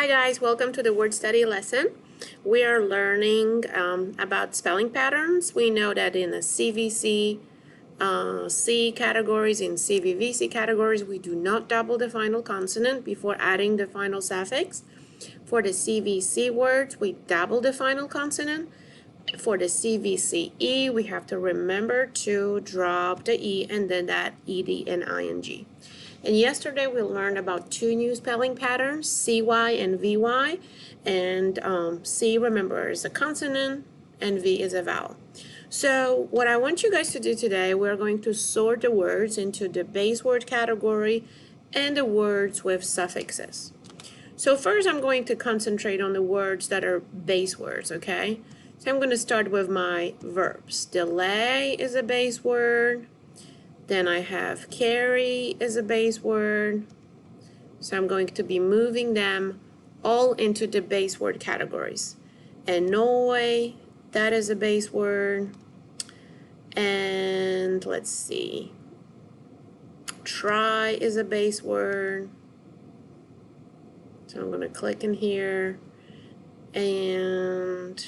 Hi guys, welcome to the word study lesson. We are learning about spelling patterns. We know that in the CVC C categories, in CVVC categories, we do not double the final consonant before adding the final suffix. For the CVC words, we double the final consonant. For the CVCE, we have to remember to drop the E and then add ED and ING. And yesterday we learned about two new spelling patterns, CY and VY. And C, remember, is a consonant and V is a vowel. So what I want you guys to do today, we're going to sort the words into the base word category and the words with suffixes. So first I'm going to concentrate on the words that are base words, okay? So I'm going to start with my verbs. Delay is a base word. Then I have carry is a base word. So I'm going to be moving them all into the base word categories. Annoy, that is a base word. And let's see. Try is a base word. So I'm going to click in here. And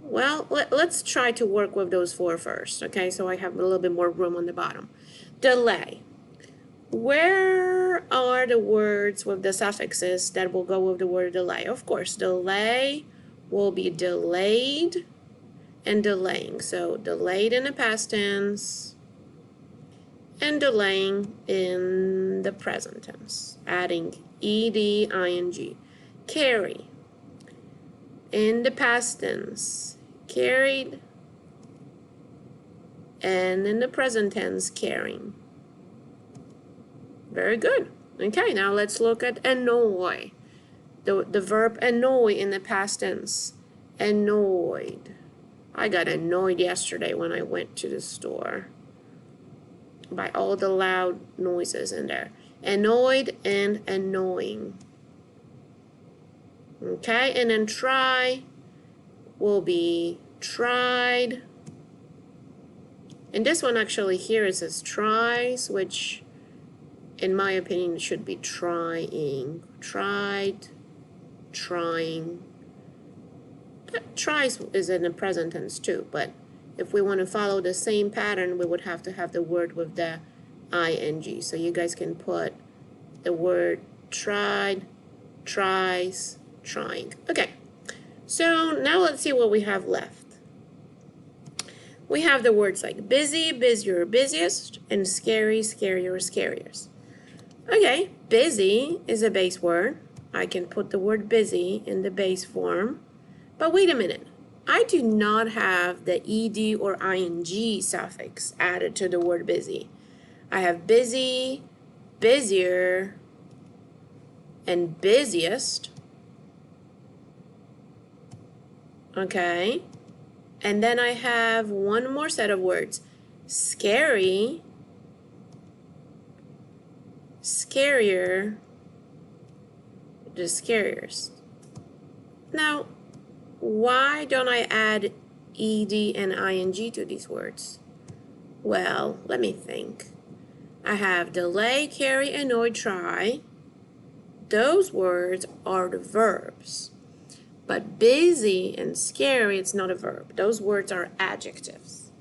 well, let's try to work with those four first, okay? So I have a little bit more room on the bottom. Delay. Where are the words with the suffixes that will go with the word delay? Of course, delay will be delayed and delaying. So delayed in the past tense and delaying in the present tense, adding ed, ing. Carry. In the past tense, carried, and in the present tense, carrying. Very good. Okay, now let's look at annoy. The verb annoy in the past tense. Annoyed. I got annoyed yesterday when I went to the store by all the loud noises in there. Annoyed and annoying. Okay, and then try will be tried. And this one actually here it says tries, which in my opinion should be trying. Tried, trying. Tries is in the present tense too, but if we want to follow the same pattern, we would have to have the word with the ing. So you guys can put the word tried, tries, trying. Okay, so now let's see what we have left. We have the words like busy, busier, busiest, and scary, scarier, scariest. Okay, busy is a base word. I can put the word busy in the base form. But wait a minute. I do not have the ed or ing suffix added to the word busy. I have busy, busier, and busiest. Okay, and then I have one more set of words. Scary, scarier, the scariest. Now, why don't I add ed and ing to these words? Well, let me think. I have delay, carry, annoy, try. Those words are the verbs. But busy and scary, it's not a verb. Those words are adjectives.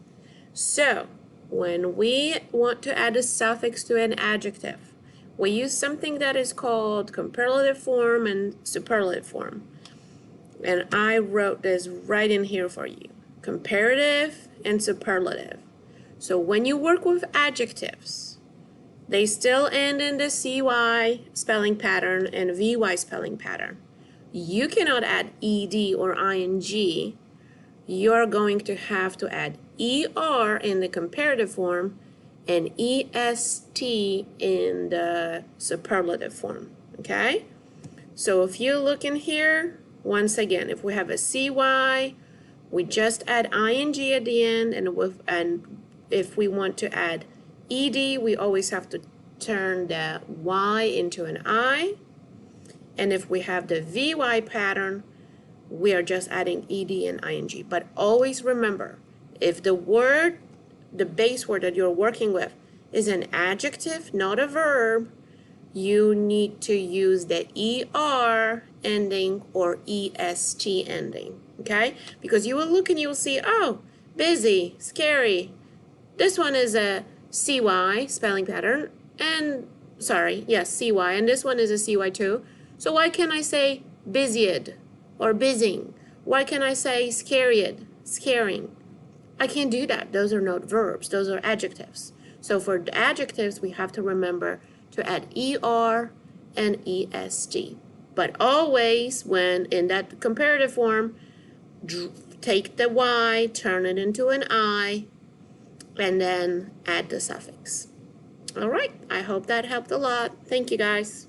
So when we want to add a suffix to an adjective, we use something that is called comparative form and superlative form. And I wrote this right in here for you. Comparative and superlative. So when you work with adjectives, they still end in the CY spelling pattern and VY spelling pattern. You cannot add ed or ing. You're going to have to add er in the comparative form and est in the superlative form, okay? So if you look in here, once again, if we have a cy, we just add ing at the end, and if we want to add ed, we always have to turn the y into an I. And if we have the VY pattern, we are just adding ed and ing. But always remember, if the word, the base word that you're working with is an adjective, not a verb, you need to use the ER ending or EST ending, okay? Because you will look and you will see, oh, busy, scary. This one is a CY spelling pattern, and sorry, yes, CY, and this one is a CY too. So why can't I say busied or busying? Why can't I say scaried, scaring? I can't do that. Those are not verbs, those are adjectives. So for the adjectives, we have to remember to add ER and EST. But always when in that comparative form, take the Y, turn it into an I, and then add the suffix. All right, I hope that helped a lot. Thank you guys.